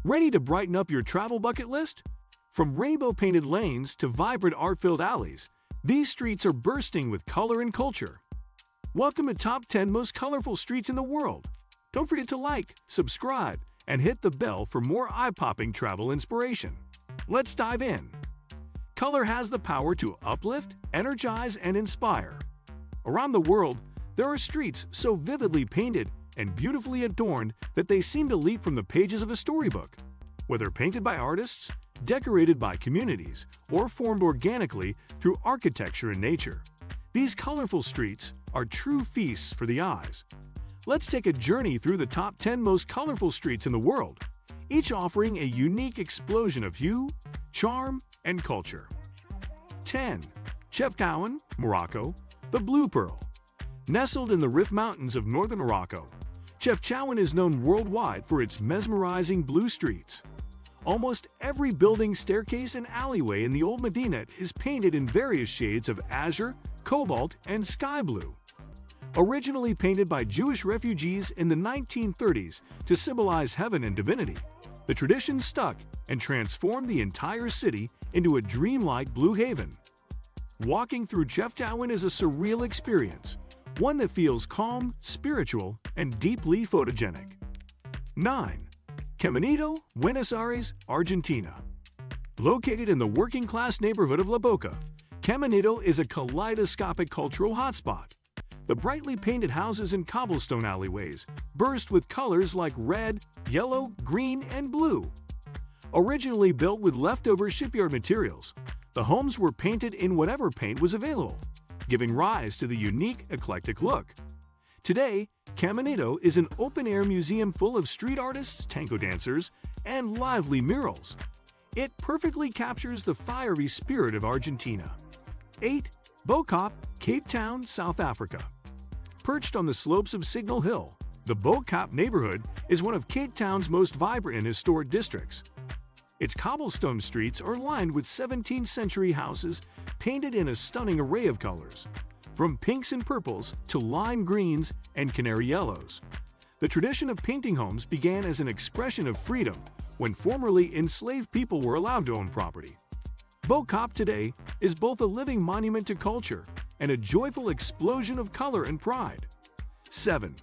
Ready to brighten up your travel bucket list? From rainbow-painted lanes to vibrant art-filled alleys, these streets are bursting with color and culture. Welcome to Top 10 Most Colorful Streets in the World. Don't forget to like, subscribe, and hit the bell for more eye-popping travel inspiration. Let's dive in. Color has the power to uplift, energize, and inspire. Around the world, there are streets so vividly painted and beautifully adorned that they seem to leap from the pages of a storybook. Whether painted by artists, decorated by communities, or formed organically through architecture and nature, these colorful streets are true feasts for the eyes. Let's take a journey through the top 10 most colorful streets in the world, each offering a unique explosion of hue, charm, and culture. 10. Chefchaouen, Morocco, the Blue Pearl. Nestled in the Rif Mountains of northern Morocco, Chefchaouen is known worldwide for its mesmerizing blue streets. Almost every building, staircase, and alleyway in the Old Medina is painted in various shades of azure, cobalt, and sky blue. Originally painted by Jewish refugees in the 1930s to symbolize heaven and divinity, the tradition stuck and transformed the entire city into a dreamlike blue haven. Walking through Chefchaouen is a surreal experience, one that feels calm, spiritual, and deeply photogenic. 9. Caminito, Buenos Aires, Argentina. Located in the working-class neighborhood of La Boca, Caminito is a kaleidoscopic cultural hotspot. The brightly painted houses and cobblestone alleyways burst with colors like red, yellow, green, and blue. Originally built with leftover shipyard materials, the homes were painted in whatever paint was available, giving rise to the unique, eclectic look. Today, Caminito is an open-air museum full of street artists, tango dancers, and lively murals. It perfectly captures the fiery spirit of Argentina. 8. Bo-Kaap, Cape Town, South Africa. Perched on the slopes of Signal Hill, the Bo-Kaap neighborhood is one of Cape Town's most vibrant and historic districts. Its cobblestone streets are lined with 17th-century houses painted in a stunning array of colors, from pinks and purples to lime greens and canary yellows. The tradition of painting homes began as an expression of freedom when formerly enslaved people were allowed to own property. Bo-Kaap today is both a living monument to culture and a joyful explosion of color and pride. 7.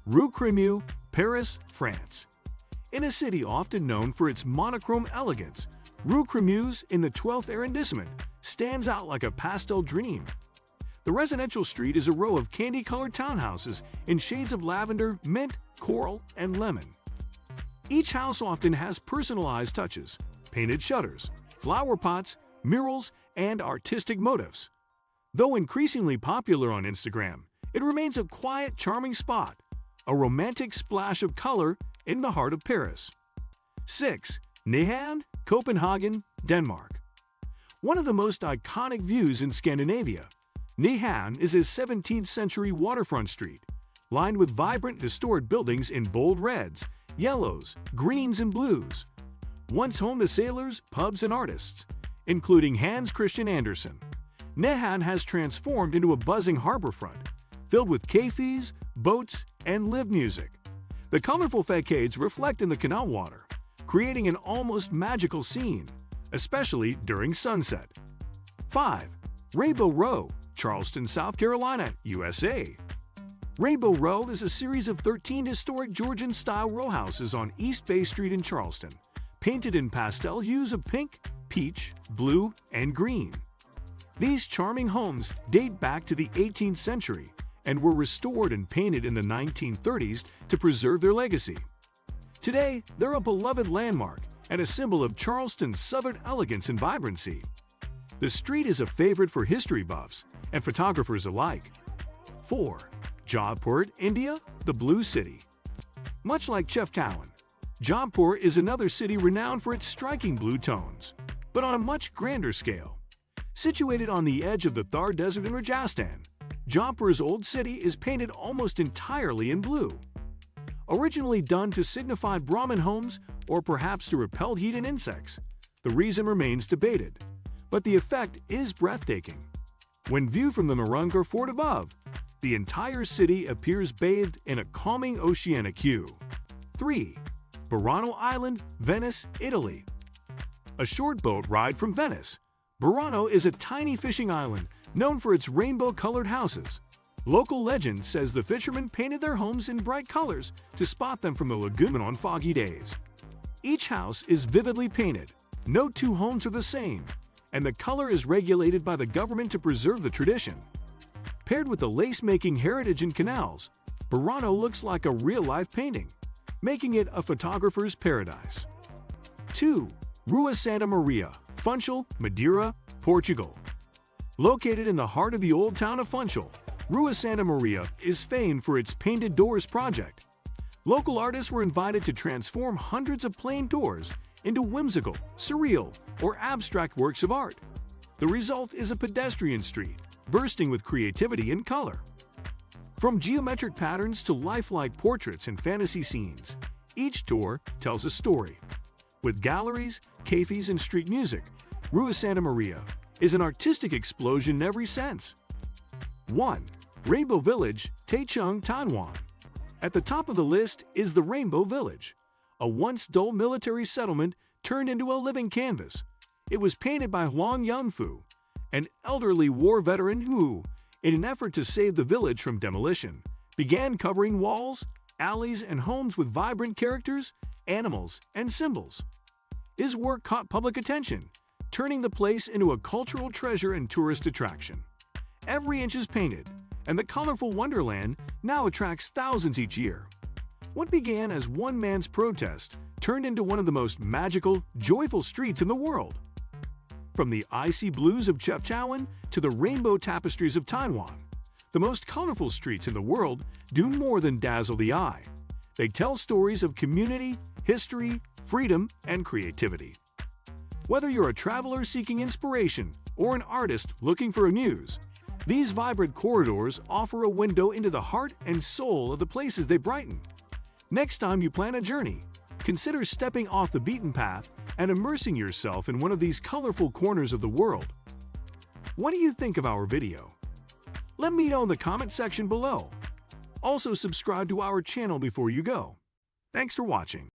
Rue Crémieux, Paris, France. In a city often known for its monochrome elegance, Rue Crémieux in the 12th arrondissement stands out like a pastel dream. The residential street is a row of candy-colored townhouses in shades of lavender, mint, coral, and lemon. Each house often has personalized touches, painted shutters, flower pots, murals, and artistic motifs. Though increasingly popular on Instagram, it remains a quiet, charming spot, a romantic splash of color in the heart of Paris. 6. Nyhavn, Copenhagen, Denmark. One of the most iconic views in Scandinavia, Nyhavn is a 17th-century waterfront street, lined with vibrant, historic buildings in bold reds, yellows, greens, and blues. Once home to sailors, pubs, and artists, including Hans Christian Andersen, Nyhavn has transformed into a buzzing harborfront, filled with cafes, boats, and live music. The colorful facades reflect in the canal water, creating an almost magical scene, especially during sunset. 5. Rainbow Row, Charleston, South Carolina, USA. Rainbow Row is a series of 13 historic Georgian-style row houses on East Bay Street in Charleston, painted in pastel hues of pink, peach, blue, and green. These charming homes date back to the 18th century and were restored and painted in the 1930s to preserve their legacy. Today, they're a beloved landmark and a symbol of Charleston's southern elegance and vibrancy. The street is a favorite for history buffs and photographers alike. 4. Jodhpur, India, the Blue City. Much like Chefchaouen, Jodhpur is another city renowned for its striking blue tones, but on a much grander scale. Situated on the edge of the Thar Desert in Rajasthan, Jodhpur's old city is painted almost entirely in blue. Originally done to signify Brahmin homes or perhaps to repel heat and insects, the reason remains debated, but the effect is breathtaking. When viewed from the Mehrungar Fort above, the entire city appears bathed in a calming oceanic hue. 3. Burano Island, Venice, Italy. A short boat ride from Venice. Burano is a tiny fishing island known for its rainbow-colored houses. Local legend says the fishermen painted their homes in bright colors to spot them from the lagoon on foggy days. Each house is vividly painted. No two homes are the same, and the color is regulated by the government to preserve the tradition. Paired with the lace-making heritage and canals, Burano looks like a real-life painting, making it a photographer's paradise. 2. Rua Santa Maria, Funchal, Madeira, Portugal. Located in the heart of the old town of Funchal, Rua Santa Maria is famed for its painted doors project. Local artists were invited to transform hundreds of plain doors into whimsical, surreal, or abstract works of art. The result is a pedestrian street, bursting with creativity and color. From geometric patterns to lifelike portraits and fantasy scenes, each door tells a story. With galleries, cafes, and street music, Rua Santa Maria is an artistic explosion in every sense. 1. Rainbow Village, Taichung, Taiwan. At the top of the list is the Rainbow Village, a once dull military settlement turned into a living canvas. It was painted by Huang Yunfu, an elderly war veteran who, in an effort to save the village from demolition, began covering walls, alleys, and homes with vibrant characters, animals, and symbols. His work caught public attention, turning the place into a cultural treasure and tourist attraction. Every inch is painted, and the colorful wonderland now attracts thousands each year. What began as one man's protest turned into one of the most magical, joyful streets in the world. From the icy blues of Chefchaouen to the rainbow tapestries of Taiwan, the most colorful streets in the world do more than dazzle the eye. They tell stories of community, history, freedom, and creativity. Whether you're a traveler seeking inspiration or an artist looking for a muse, these vibrant corridors offer a window into the heart and soul of the places they brighten. Next time you plan a journey, consider stepping off the beaten path and immersing yourself in one of these colorful corners of the world. What do you think of our video? Let me know in the comment section below. Also, subscribe to our channel before you go. Thanks for watching.